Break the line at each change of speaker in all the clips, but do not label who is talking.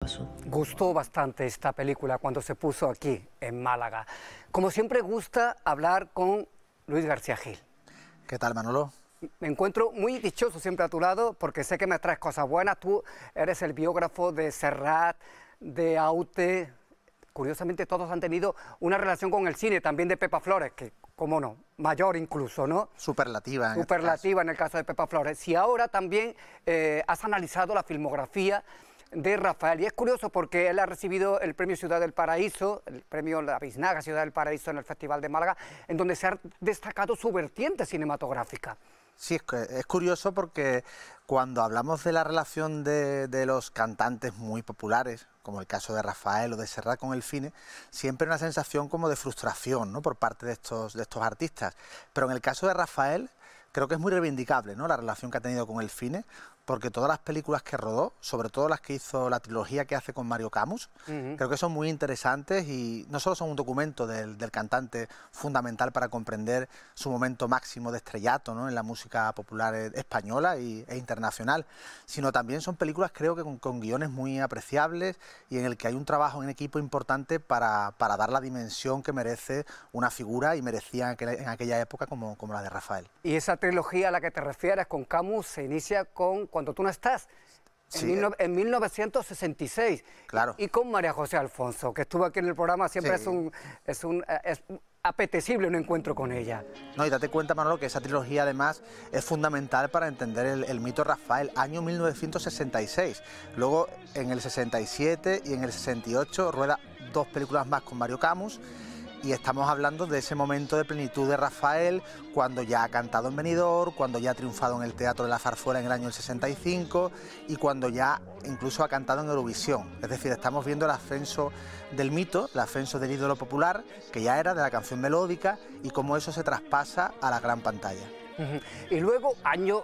pasó.
Gustó bastante esta película cuando se puso aquí, en Málaga. Como siempre gusta hablar con Luis García Gil.
¿Qué tal, Manolo?
Me encuentro muy dichoso siempre a tu lado porque sé que me traes cosas buenas. Tú eres el biógrafo de Serrat, de Aute. Curiosamente todos han tenido una relación con el cine, también de Pepa Flores, que, cómo no, mayor incluso, ¿no?
Superlativa.
Superlativa en el caso de Pepa Flores. Y ahora también has analizado la filmografía de Rafael. Y es curioso porque él ha recibido el premio Ciudad del Paraíso, el premio La Biznaga Ciudad del Paraíso en el Festival de Málaga, en donde se ha destacado su vertiente cinematográfica.
Sí, es curioso porque cuando hablamos de la relación de los cantantes muy populares, como el caso de Rafael o de Serrat con el cine, siempre hay una sensación como de frustración, ¿no?, por parte de estos artistas. Pero en el caso de Rafael creo que es muy reivindicable, ¿no?, la relación que ha tenido con el cine, porque todas las películas que rodó, sobre todo las que hizo, la trilogía que hace con Mario Camus, creo que son muy interesantes y no solo son un documento del cantante fundamental para comprender su momento máximo de estrellato, ¿no?, en la música popular española e internacional, sino también son películas, creo que con guiones muy apreciables y en el que hay un trabajo en equipo importante para dar la dimensión que merece una figura y merecía en aquella época como la de Rafael.
Y esa trilogía a la que te refieres con Camus se inicia con Cuando tú no estás,
sí,
en 1966.
Claro.
Y con María José Alfonso, que estuvo aquí en el programa, siempre
sí.
es apetecible un encuentro con ella.
No, y date cuenta, Manolo, que esa trilogía además es fundamental para entender el mito Rafael, año 1966. Luego, en el 67 y en el 68, rueda dos películas más con Mario Camus, y estamos hablando de ese momento de plenitud de Rafael, cuando ya ha cantado en Benidorm, cuando ya ha triunfado en el Teatro de la Zarzuela en el año 65 y cuando ya incluso ha cantado en Eurovisión. Es decir, estamos viendo el ascenso del mito, el ascenso del ídolo popular, que ya era de la canción melódica, y cómo eso se traspasa a la gran pantalla.
Y luego, años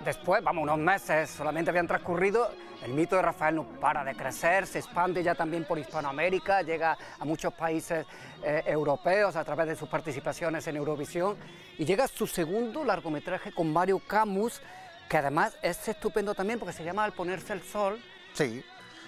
después, vamos, unos meses solamente habían transcurrido, el mito de Rafael no para de crecer, se expande ya también por Hispanoamérica, llega a muchos países europeos a través de sus participaciones en Eurovisión, y llega su segundo largometraje con Mario Camus, que además es estupendo también porque se llama Al ponerse el sol.
Sí,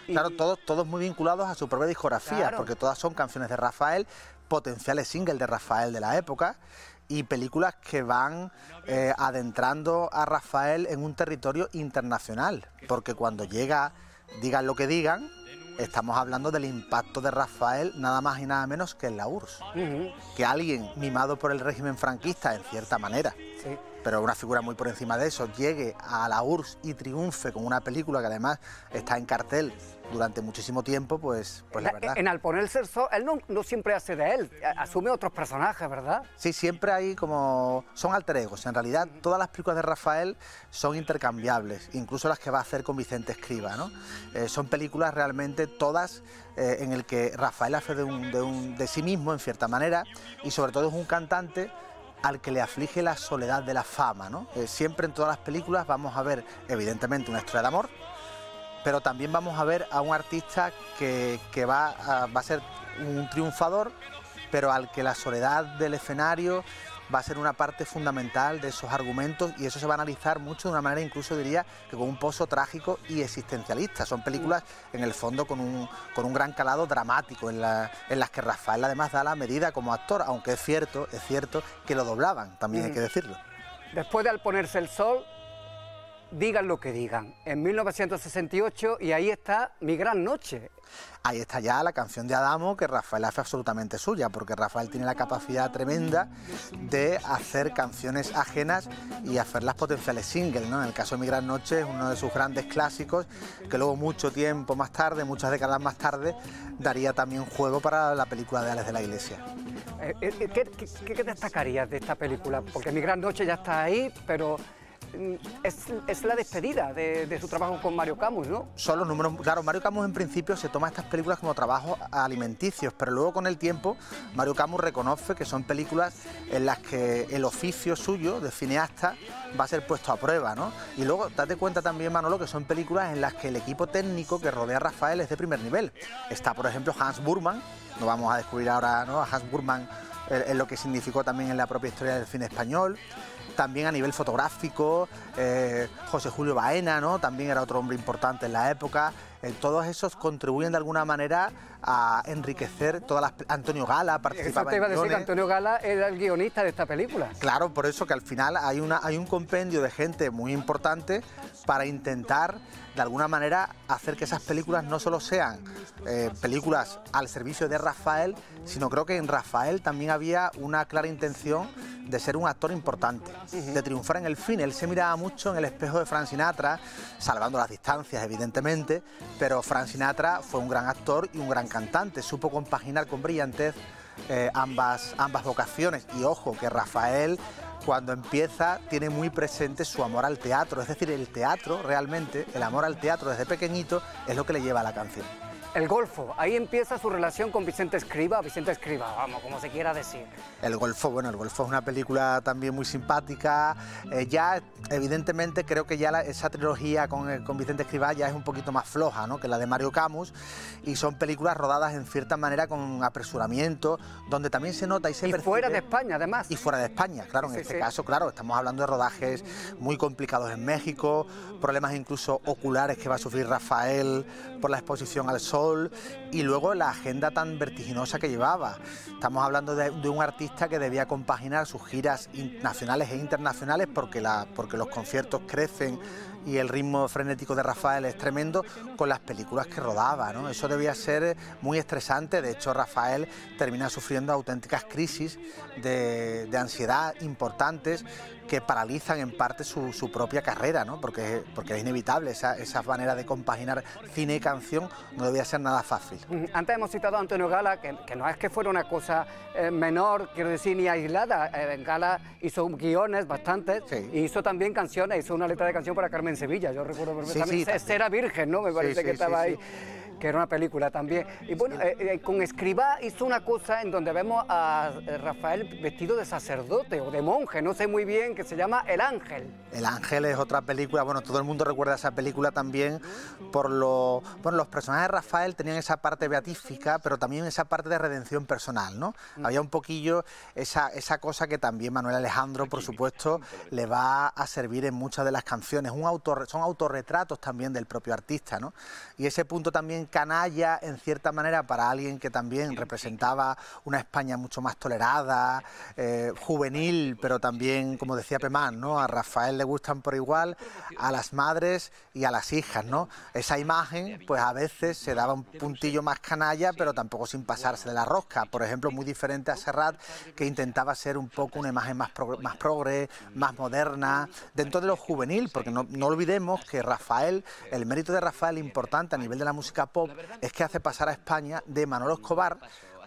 claro, todos muy vinculados a su propia discografía, claro, porque todas son canciones de Rafael, potenciales singles de Rafael de la época, y películas que van adentrando a Rafael en un territorio internacional, porque cuando llega Digan lo que digan, estamos hablando del impacto de Rafael nada más y nada menos que en la URSS. Que alguien mimado por el régimen franquista, en cierta manera, sí, pero una figura muy por encima de eso, llegue a la URSS y triunfe con una película que además está en cartel durante muchísimo tiempo, pues la verdad.
En Al ponerse el sol, él no siempre hace de él, asume otros personajes, ¿verdad?
Sí, siempre hay como... son alter egos. En realidad, todas las películas de Rafael son intercambiables, incluso las que va a hacer con Vicente Escriba, ¿no? Son películas realmente todas en el que Rafael hace de sí mismo, en cierta manera, y sobre todo es un cantante al que le aflige la soledad de la fama, ¿no? Siempre en todas las películas vamos a ver, evidentemente, una historia de amor, pero también vamos a ver a un artista que va a ser un triunfador, pero al que la soledad del escenario va a ser una parte fundamental de esos argumentos, y eso se va a analizar mucho de una manera, incluso diría, que con un pozo trágico y existencialista. Son películas, en el fondo, con un gran calado dramático, en las que Rafael además da la medida como actor, aunque es cierto que lo doblaban, también hay que decirlo.
Después de Al ponerse el sol, Digan lo que digan, en 1968, y ahí está Mi gran noche.
Ahí está ya la canción de Adamo, que Rafael hace absolutamente suya, porque Rafael tiene la capacidad tremenda de hacer canciones ajenas y hacerlas potenciales singles, ¿no? En el caso de Mi gran noche es uno de sus grandes clásicos, que luego mucho tiempo más tarde, muchas décadas más tarde, daría también juego para la película de Ales de la Iglesia.
¿Qué destacarías de esta película? Porque Mi gran noche ya está ahí, pero es la despedida de su trabajo con Mario Camus, ¿no?
Son los números, claro, Mario Camus en principio se toma estas películas como trabajos alimenticios, pero luego con el tiempo Mario Camus reconoce que son películas en las que el oficio suyo de cineasta va a ser puesto a prueba, ¿no? Y luego date cuenta también, Manolo, que son películas en las que el equipo técnico que rodea a Rafael es de primer nivel. Está, por ejemplo, Hans Burman, no vamos a descubrir ahora, ¿no?, a Hans Burman en lo que significó también en la propia historia del cine español. También a nivel fotográfico, José Julio Baena, ¿no?, también era otro hombre importante en la época, todos esos contribuyen de alguna manera a enriquecer todas las... Antonio Gala participaba.
Eso te iba a decir,
guiones.
Antonio Gala era el guionista de esta película.
Claro, por eso que al final hay un compendio de gente muy importante para intentar de alguna manera hacer que esas películas no solo sean películas al servicio de Rafael, sino creo que en Rafael también había una clara intención de ser un actor importante, de triunfar en el cine. Él se miraba mucho en el espejo de Frank Sinatra, salvando las distancias evidentemente, pero Frank Sinatra fue un gran actor y un gran cantante, supo compaginar con brillantez ambas vocaciones. Y ojo, que Rafael, cuando empieza, tiene muy presente su amor al teatro, es decir, el teatro realmente, el amor al teatro desde pequeñito es lo que le lleva a la canción.
El Golfo, ahí empieza su relación con Vicente Escriba, vamos, como se quiera decir.
El Golfo, bueno, El Golfo es una película también muy simpática, ya evidentemente creo que ya esa trilogía con Vicente Escribá ya es un poquito más floja, ¿no?, que la de Mario Camus, y son películas rodadas en cierta manera con apresuramiento, donde también se nota y se percibe...
fuera de España, además.
Y fuera de España, claro, en este caso, claro, estamos hablando de rodajes muy complicados en México, problemas incluso oculares que va a sufrir Rafael por la exposición al sol, y luego la agenda tan vertiginosa que llevaba. Estamos hablando de un artista que debía compaginar sus giras nacionales e internacionales porque los conciertos crecen y el ritmo frenético de Rafael es tremendo, con las películas que rodaba, ¿no? Eso debía ser muy estresante. De hecho, Rafael termina sufriendo auténticas crisis de ansiedad importantes que paralizan en parte su propia carrera, ¿no? Porque es inevitable, esa manera de compaginar cine y canción no debía ser nada fácil.
Antes hemos citado a Antonio Gala, que no es que fuera una cosa menor, quiero decir, ni aislada. Gala hizo guiones bastantes, y hizo también canciones, hizo una letra de canción para Carmen Sevilla, yo recuerdo perfectamente. Era Virgen, ¿no? Me parece que estaba ahí. Que era una película también. Y bueno, con Escribá hizo una cosa en donde vemos a Rafael vestido de sacerdote o de monje, no sé muy bien, que se llama El Ángel.
El Ángel es otra película, bueno, todo el mundo recuerda esa película también por los personajes de Rafael tenían esa parte beatífica, pero también esa parte de redención personal, ¿no? Había un poquillo esa cosa que también Manuel Alejandro, por supuesto, le va a servir en muchas de las canciones. Son autorretratos también del propio artista, ¿no? Y ese punto también canalla, en cierta manera, para alguien que también representaba una España mucho más tolerada, juvenil, pero también, como decía Pemán, ¿no?, a Rafael le gustan por igual a las madres y a las hijas, ¿no? Esa imagen, pues a veces se daba un puntillo más canalla, pero tampoco sin pasarse de la rosca. Por ejemplo, muy diferente a Serrat, que intentaba ser un poco una imagen más progre, más moderna, dentro de lo juvenil, porque no olvidemos que Rafael, el mérito de Rafael importante a nivel de la música pop es que hace pasar a España de Manolo Escobar,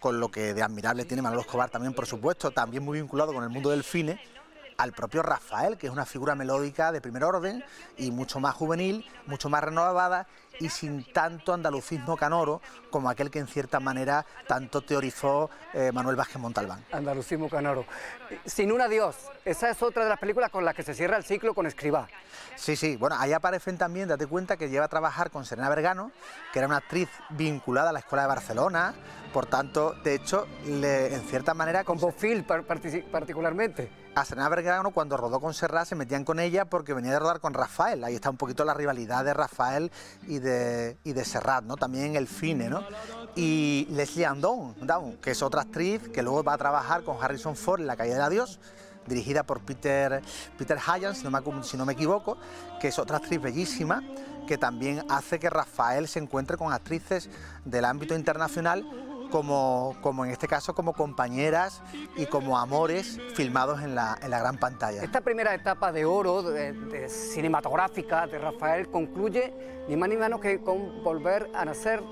con lo que de admirable tiene Manolo Escobar también, por supuesto, también muy vinculado con el mundo del cine, al propio Rafael, que es una figura melódica de primer orden y mucho más juvenil, mucho más renovada y sin tanto andalucismo canoro como aquel que en cierta manera tanto teorizó Manuel Vázquez Montalbán.
Andalucismo canoro. Sin un adiós, esa es otra de las películas con las que se cierra el ciclo con Escribá.
Sí, bueno, ahí aparecen también, date cuenta que lleva a trabajar con Serena Vergano, que era una actriz vinculada a la Escuela de Barcelona, por tanto, de hecho, en cierta manera...
Con Bofill particularmente.
A Serena Vergano, cuando rodó con Serrat, se metían con ella porque venía de rodar con Rafael. Ahí está un poquito la rivalidad de Rafael y de Serrat, ¿no? También en el cine, ¿no? Y Leslie Down, que es otra actriz que luego va a trabajar con Harrison Ford en La calle del adiós, dirigida por Peter Hyams, si no me equivoco, que es otra actriz bellísima, que también hace que Rafael se encuentre con actrices del ámbito internacional, como en este caso como compañeras y como amores filmados en la gran pantalla.
Esta primera etapa de oro de cinematográfica de Rafael concluye ni más ni menos que con Volver a nacer,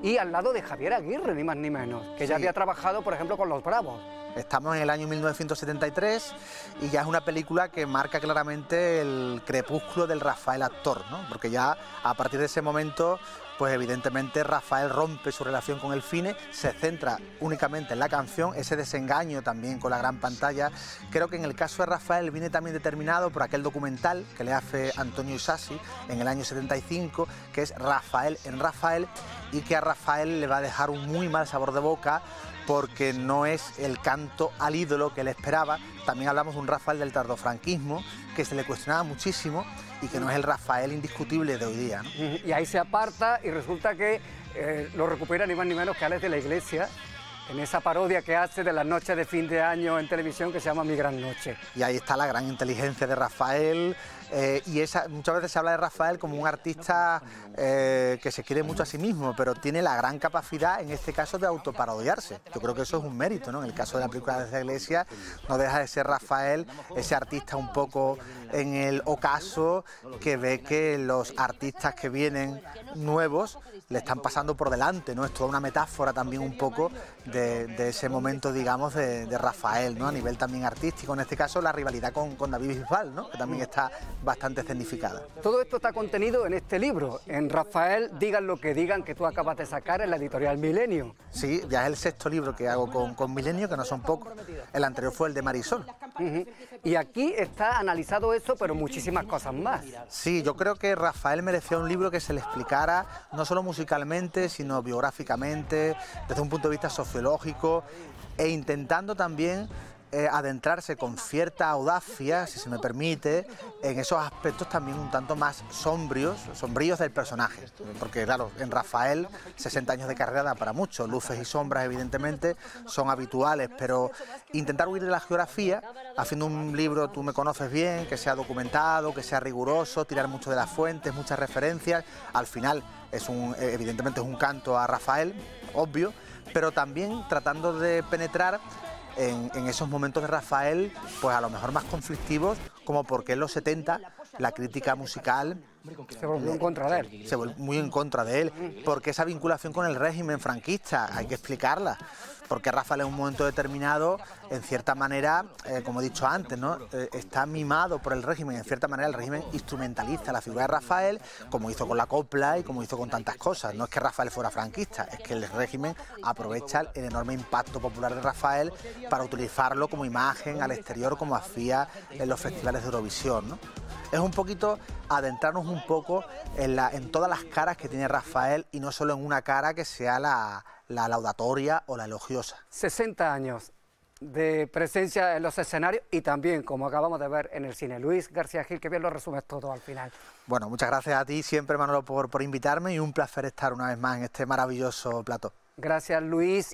y al lado de Javier Aguirre, ni más ni menos, que ya había trabajado, por ejemplo, con Los Bravos.
Estamos en el año 1973 y ya es una película que marca claramente el crepúsculo del Rafael actor, ¿no? Porque ya a partir de ese momento, pues evidentemente Rafael rompe su relación con el cine, se centra únicamente en la canción, ese desengaño también con la gran pantalla. Creo que en el caso de Rafael viene también determinado por aquel documental que le hace Antonio Isasi en el año 75, que es Rafael en Rafael, y que a Rafael le va a dejar un muy mal sabor de boca, porque no es el canto al ídolo que él esperaba, también hablamos de un Rafael del tardofranquismo que se le cuestionaba muchísimo y que no es el Rafael indiscutible de hoy día, ¿no?
Y ahí se aparta y resulta que lo recupera ni más ni menos que Alex de la Iglesia, en esa parodia que hace de las noches de fin de año en televisión que se llama Mi Gran Noche.
Y ahí está la gran inteligencia de Rafael, muchas veces se habla de Rafael como un artista que se quiere mucho a sí mismo, pero tiene la gran capacidad, en este caso, de autoparodiarse. Yo creo que eso es un mérito, ¿no? En el caso de la película de la Iglesia, no deja de ser Rafael ese artista un poco en el ocaso, que ve que los artistas que vienen nuevos le están pasando por delante, ¿no? Es toda una metáfora también un poco de ese momento, digamos, de Rafael, ¿no? A nivel también artístico, en este caso la rivalidad con David Bisbal, ¿no? Que también está bastante escenificada.
Todo esto está contenido en este libro, en Rafael, digan lo que digan, que tú acabas de sacar en la editorial Milenio.
Sí, ya es el sexto libro que hago con Milenio, que no son pocos. El anterior fue el de Marisol.
Y aquí está analizado eso, pero muchísimas cosas más.
Sí, yo creo que Rafael merecía un libro que se le explicara no solo musicalmente, sino biográficamente, desde un punto de vista sociológico, e intentando también adentrarse con cierta audacia, si se me permite, en esos aspectos también un tanto más sombríos del personaje. Porque claro, en Rafael 60 años de carrera da para mucho, luces y sombras evidentemente son habituales, pero intentar huir de la geografía, haciendo un libro, tú me conoces bien, que sea documentado, que sea riguroso, tirar mucho de las fuentes, muchas referencias, al final evidentemente es un canto a Rafael, obvio, pero también tratando de penetrar en esos momentos de Rafael, pues a lo mejor más conflictivos, como porque en los 70 la crítica musical
se volvió en contra de él.
Se volvió muy en contra de él, porque esa vinculación con el régimen franquista, hay que explicarla, porque Rafael en un momento determinado, en cierta manera, como he dicho antes, ¿no? Está mimado por el régimen, en cierta manera el régimen instrumentaliza la figura de Rafael, como hizo con la copla y como hizo con tantas cosas. No es que Rafael fuera franquista, es que el régimen aprovecha el enorme impacto popular de Rafael para utilizarlo como imagen al exterior, como hacía en los festivales de Eurovisión, ¿no? Es un poquito adentrarnos un poco en todas las caras que tiene Rafael y no solo en una cara que sea la laudatoria o la elogiosa.
60 años de presencia en los escenarios y también, como acabamos de ver, en el cine. Luis García Gil, que bien lo resumes todo al final.
Bueno, muchas gracias a ti siempre, Manolo, por invitarme, y un placer estar una vez más en este maravilloso plató.
Gracias, Luis.